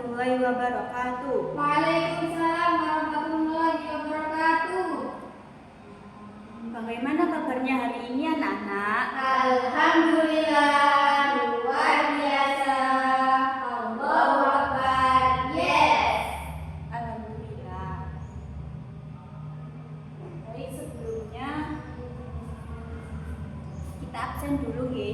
warahmatullahi wabarakatuh. Waalaikumsalam warahmatullahi wabarakatuh. Bagaimana kabarnya hari ini anak-anak? Alhamdulillah, luar biasa. Allahu Akbar. Yes. Alhamdulillah. Baik, sebelumnya kita absen dulu ya.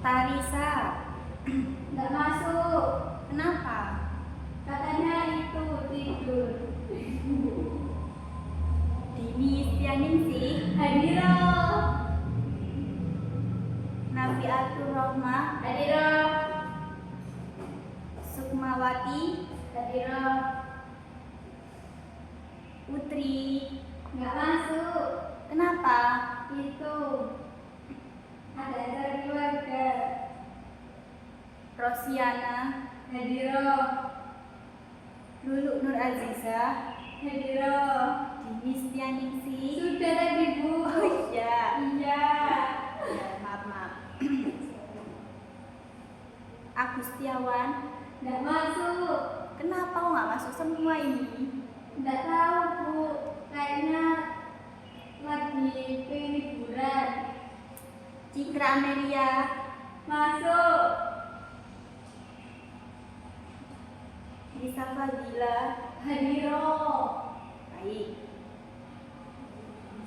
Tarisa, Nggak masuk. kenapa? Katanya itu tidur. Dini Istianingsih, Hadiro. Nafiatur Rohmah, Hadiro. Sukmawati, Hadiro. Putri. Nggak masuk. Kenapa? Itu ada acara keluarga. Rosiana, Hadiro. Lulu Nur Aziza, Hadiro. Dini Istianingsih. Sudah tadi Bu. Oh iya. Iya. Ya, maaf. Agustiawan, Nggak masuk. kenapa kok nggak masuk semua ini? Nggak tahu Bu. Kayaknya lagi pengen liburan. Cikra Amelia, Masuk. Lisa Fadila. Hadiro. Baik.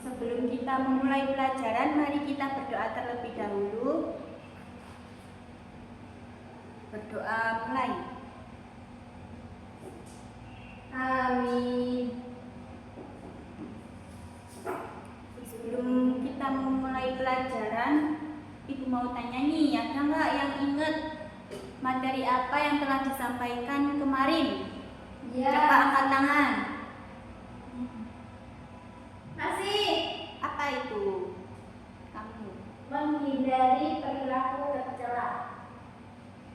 Sebelum kita memulai pelajaran, mari kita berdoa terlebih dahulu. Berdoa mulai. Amin. Sebelum kita memulai pelajaran, Ibu mau tanya nih, ada nggak yang ingat materi apa yang telah disampaikan kemarin? Ya. Coba angkat tangan. Masih. Apa itu? Kamu. Menghindari perilaku tercela.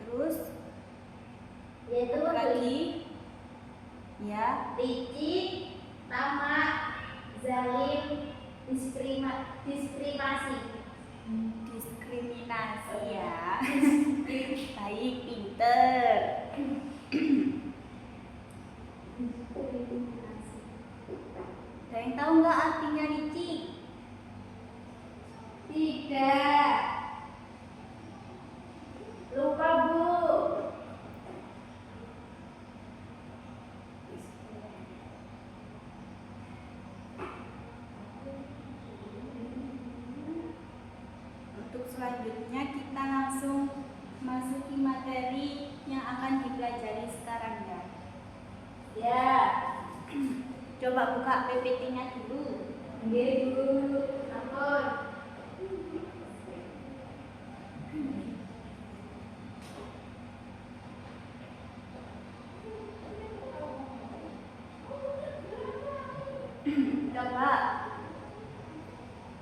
Terus Yaitu lagi? Ya. licik, tamak, zalim, diskriminasi. Diskriminasi ya. Baik, pinter. Ada yang tahu nggak artinya licik? Tidak. Lupa Bu. Untuk selanjutnya kita langsung masuki materi yang akan dipelajari sekarang ya. Ya. Coba buka PPT-nya dulu. Nggih Bu. Ampun. Coba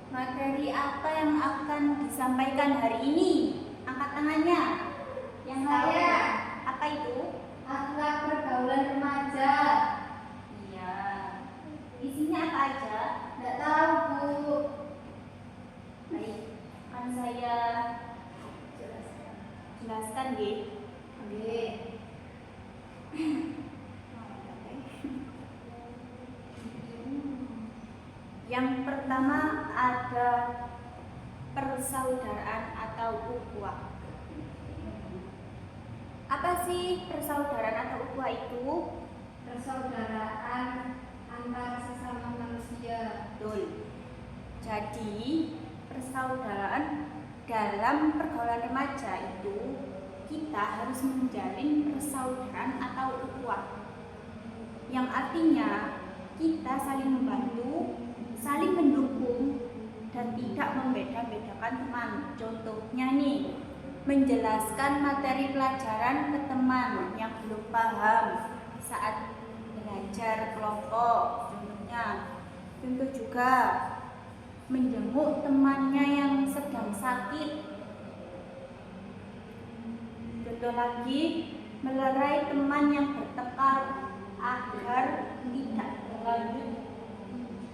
materi apa yang akan disampaikan hari ini? Angkat tangannya. Yang tahu. Saya. Apa itu? Akhlak pergaulan remaja. Iya. Isinya apa aja? Nggak tahu Bu. Baik, akan saya jelaskan ya. Nggih. Yang pertama ada persaudaraan atau ukhuwah. Apa sih persaudaraan atau ukhuwah itu? Persaudaraan antara sesama manusia. Betul. Jadi persaudaraan dalam pergaulan remaja itu kita harus menjalin persaudaraan atau ukhuwah, yang artinya kita saling membantu, saling mendukung, dan tidak membeda-bedakan teman. Contohnya nih, menjelaskan materi pelajaran ke teman yang belum paham saat belajar kelompok. Contoh juga menjenguk temannya yang sedang sakit. Contoh lagi, melerai teman yang bertengkar agar tidak berlanjut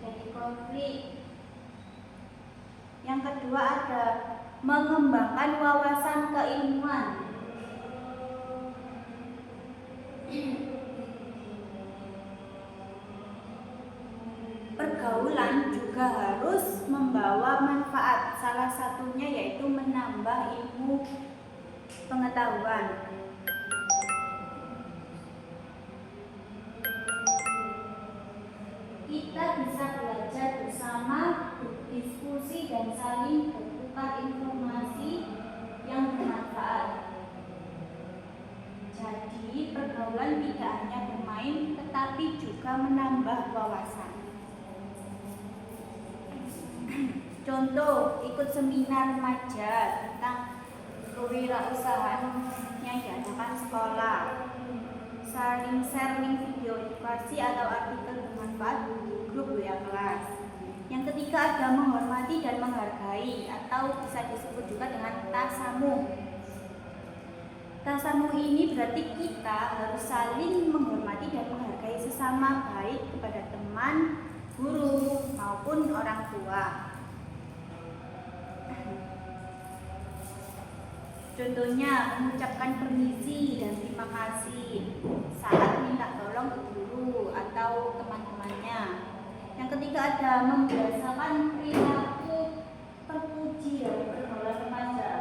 dari konflik. Yang kedua ada mengembangkan wawasan keilmuan. Pergaulan juga harus membawa manfaat, salah satunya yaitu menambah ilmu pengetahuan. Kita bisa belajar bersama, berdiskusi dan saling bertukar informasi yang bermanfaat. Jadi pergaulan tidak hanya bermain tetapi juga menambah wawasan. Contoh, ikut seminar remaja tentang kewirausahaan yang diadakan sekolah. Saling sharing video edukasi atau artikel bermanfaat di grup WA kelas. Yang ketiga ada menghormati dan menghargai atau bisa disebut juga dengan tasamuh. Tasamuh ini berarti kita harus saling menghormati dan menghargai sesama, baik kepada teman, guru maupun orang tua. Contohnya mengucapkan permisi dan terima kasih saat minta tolong ke guru atau teman-temannya. Yang ketiga ada membiasakan perilaku terpuji dari pergaulan remaja.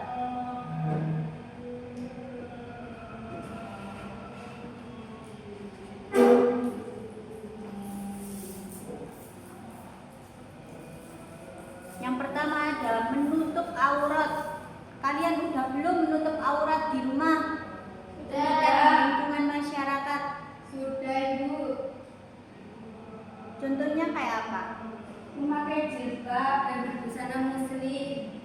Yang pertama ada menutup aurat. Kalian udah belum menutup aurat di rumah? Sudah. Di lingkungan masyarakat? Sudah, Ibu. Contohnya kayak apa? Memakai jilbab dan berbusana muslim.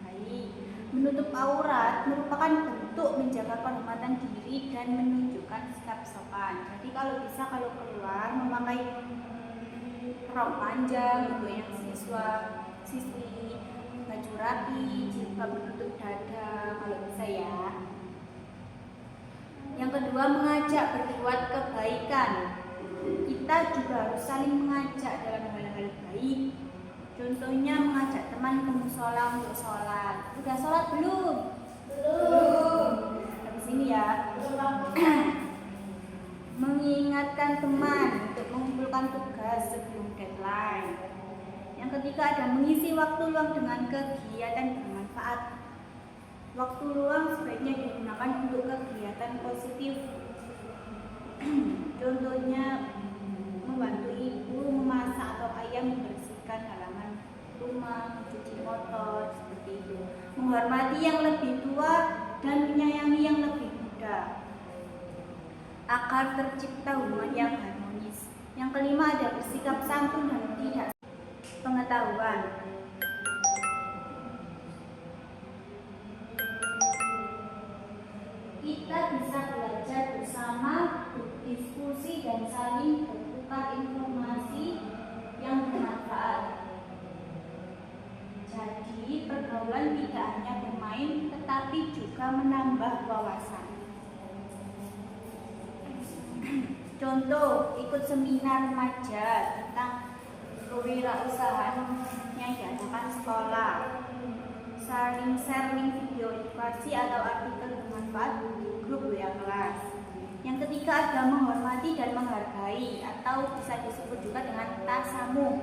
Baik. Menutup aurat merupakan bentuk menjaga kehormatan diri dan menunjukkan sikap sopan. Jadi kalau bisa kalau keluar memakai rok panjang untuk yang siswi, baju rapi, jilbab menutup dada kalau bisa ya. Yang kedua mengajak berbuat kebaikan. Kita juga harus saling mengajak dalam hal-hal baik. Contohnya mengajak teman ke musola untuk sholat. Udah sholat belum? Belum. Habis ini ya. Mengingatkan teman untuk mengumpulkan tugas sebelum deadline. Yang ketiga ada mengisi waktu luang dengan kegiatan bermanfaat. Waktu luang sebaiknya digunakan untuk kegiatan positif. Contohnya membantu ibu memasak atau ayah membersihkan halaman rumah, mencuci motor, seperti itu. Menghormati yang lebih tua dan menyayangi yang lebih muda agar tercipta hubungan yang harmonis. Yang kelima ada bersikap santun dan tidak pengetahuan. Kita bisa belajar bersama, berdiskusi dan saling bertukar informasi yang bermanfaat. Jadi pergaulan tidak hanya bermain tetapi juga menambah wawasan. Contoh, ikut seminar remaja tentang kewirausahaan yang diadakan sekolah. Saling sharing video edukasi atau artikel bermanfaat di grup WA kelas. Yang ketiga ada menghormati dan menghargai atau bisa disebut juga dengan tasamuh.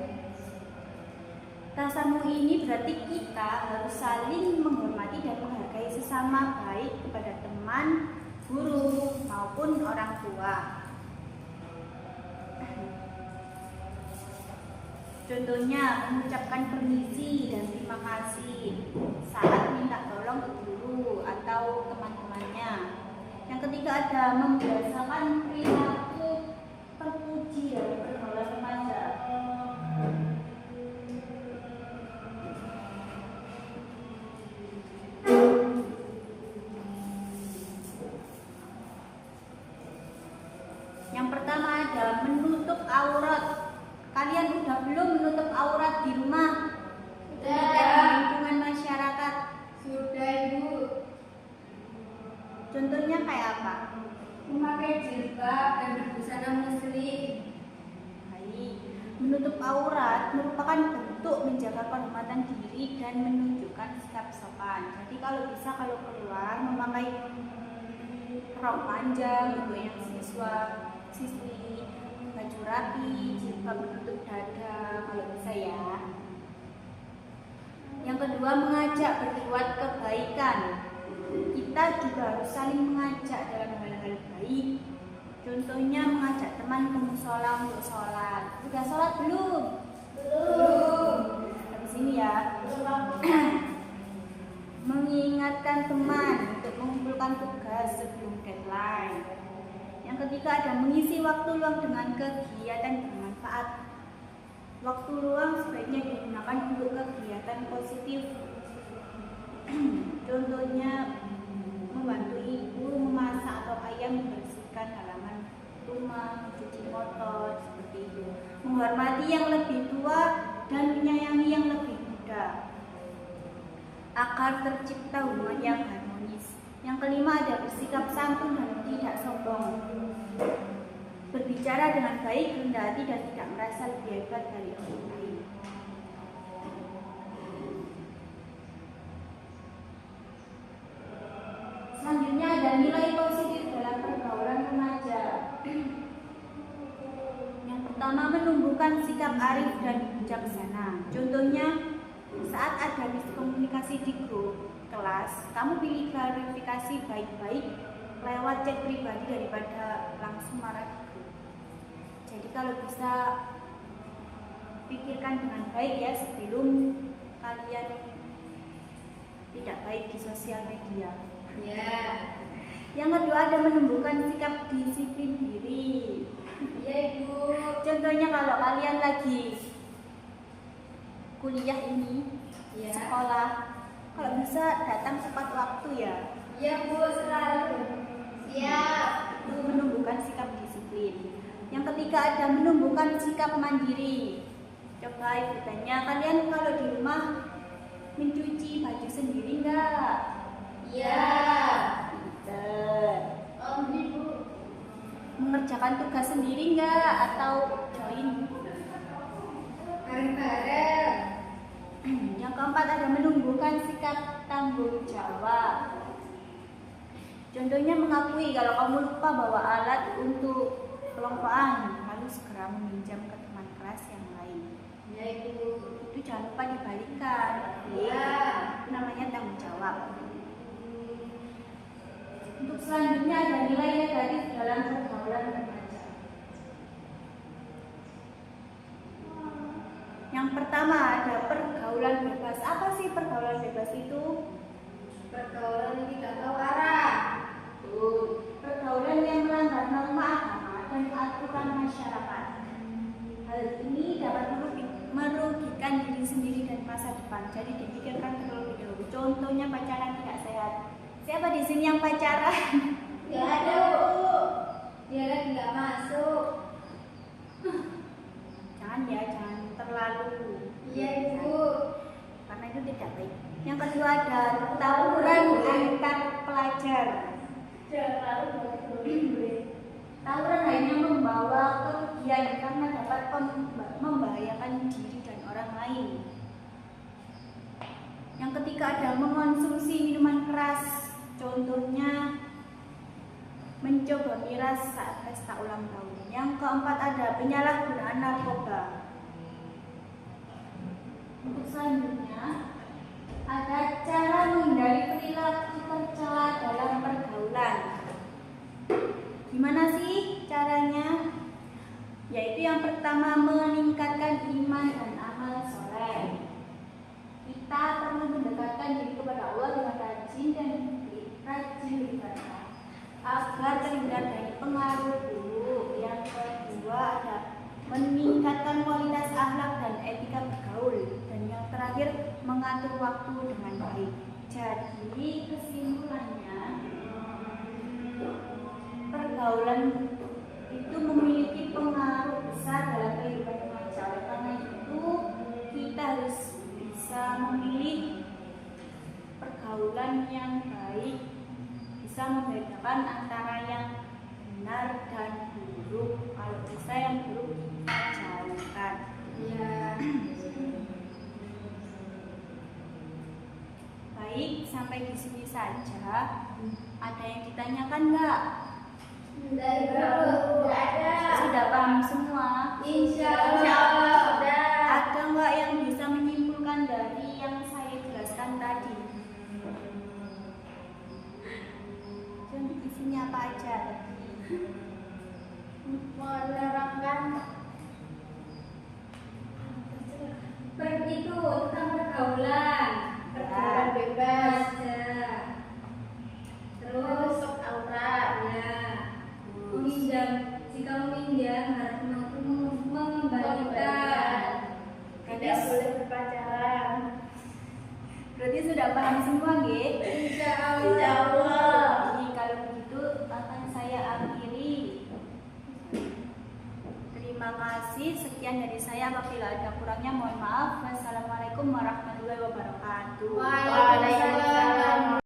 Tasamuh ini berarti kita harus saling menghormati dan menghargai sesama, baik kepada teman, guru maupun orang tua. Contohnya mengucapkan permisi dan terima kasih saat minta tolong ke guru atau teman-temannya. Yang ketiga ada membiasakan perilaku terpuji dari pergaulan remaja. menjaga kehormatan diri dan menunjukkan sikap sopan. Jadi kalau bisa kalau keluar memakai rok panjang untuk yang siswi, baju rapi, jilbab menutup dada kalau bisa ya. Yang kedua, mengajak berbuat kebaikan. Kita juga harus saling mengajak dalam hal-hal baik. Contohnya mengajak teman ke musola untuk sholat. Sudah sholat belum? Belum. Habis ini ya. Mengingatkan teman untuk mengumpulkan tugas sebelum deadline. Yang ketiga ada mengisi waktu luang dengan kegiatan bermanfaat. Waktu luang sebaiknya digunakan untuk kegiatan positif. Contohnya membantu ibu memasak atau ayah membersihkan halaman rumah, mencuci motor, seperti itu. Menghormati yang lebih tua dan menyayangi yang lebih muda agar tercipta hubungan yang harmonis. Yang kelima ada bersikap santun dan tidak sombong. Berbicara dengan baik, rendah hati dan tidak merasa lebih hebat dari orang lain. Selanjutnya ada nilai positif dalam pergaulan remaja. Yang pertama, menumbuhkan sikap arif dan bijaksana. Contohnya, saat ada miskomunikasi di grup kelas, kamu pilih klarifikasi baik-baik lewat chat pribadi daripada langsung marah di grup. Jadi kalau bisa pikirkan dengan baik ya sebelum kalian tidak baik di sosial media. Ya. Yang kedua ada menumbuhkan sikap disiplin diri. Ya, Ibu. Contohnya kalau kalian lagi kuliah ini, Ya. sekolah, kalau bisa datang tepat waktu ya. Ya, Bu, selalu. Siap. Itu menumbuhkan sikap disiplin. Yang ketiga ada menumbuhkan sikap mandiri. Coba ibu tanya, kalian kalau di rumah mencuci baju sendiri enggak? Ya. Pinter. Ibu. Mengerjakan tugas sendiri enggak atau join? Bareng-bareng. Yang keempat ada menumbuhkan sikap tanggung jawab. Contohnya mengakui kalau kamu lupa bawa alat untuk kelompokan, lalu segera meminjam ke teman kelas yang lain. Ya, Ibu. Itu jangan lupa dibalikan. Ya. Itu namanya tanggung jawab. Untuk selanjutnya ada nilai negatif dalam pergaulan remaja. Yang pertama ada pergaulan bebas. Apa sih pergaulan bebas itu? Pergaulan yang tidak tahu arah. Pergaulan yang melanggar norma agama dan aturan masyarakat. Hal ini dapat merugikan diri sendiri dan masa depan. Jadi dipikirkan terlebih dahulu. Contohnya pacaran tidak sehat. Siapa di sini yang pacaran? Tidak ada, Bu. Dia lagi nggak masuk. Jangan ya, jangan terlalu. Iya, Ibu. Karena itu tidak baik. Yang kedua ada tawuran antar pelajar. Tawuran hanya membawa kerugian karena dapat membahayakan diri dan orang lain. Yang ketiga ada mengonsumsi minuman keras. Contohnya mencoba miras saat pesta ulang tahun. Yang keempat ada penyalahgunaan narkoba. Untuk selanjutnya ada cara menghindari perilaku tercela dalam pergaulan. Gimana sih caranya? Yaitu yang pertama meningkatkan iman dan amal soleh. Kita perlu mendekatkan diri kepada Allah dengan rajin beribadah agar terhindar dari pengaruh buruk. Yang kedua ada meningkatkan kualitas akhlak dan etika bergaul. Dan yang terakhir mengatur waktu dengan baik. Jadi kesimpulannya pergaulan itu memiliki pengaruh besar dalam kehidupan remaja. Karena itu kita harus bisa memilih pergaulan yang baik, bisa membedakan antara yang benar dan buruk. Kalau bisa yang buruk kita jauhkan. Ya. Baik, sampai di sini saja. Ada yang ditanyakan nggak? Dari berapa? Tidak ada. Sudah paham semua? Insya Allah sudah. Ada nggak yang bisa menyimpulkan dari yang saya jelaskan tadi? Isinya apa aja? Menerangkan itu tentang pergaulan bebas. Terus Untuk aurat. ya, meminjam, jika meminjam harus mengembalikan. Tidak boleh berpacaran. Berarti sudah paham semua, nggih? Insya Insya Allah. Jadi kalau begitu akan saya akhiri. Terima kasih. Sekian dari saya. Apabila ada kurangnya mohon maaf. Wassalamualaikum warahmatullahi wabarakatuh. Waalaikumsalam.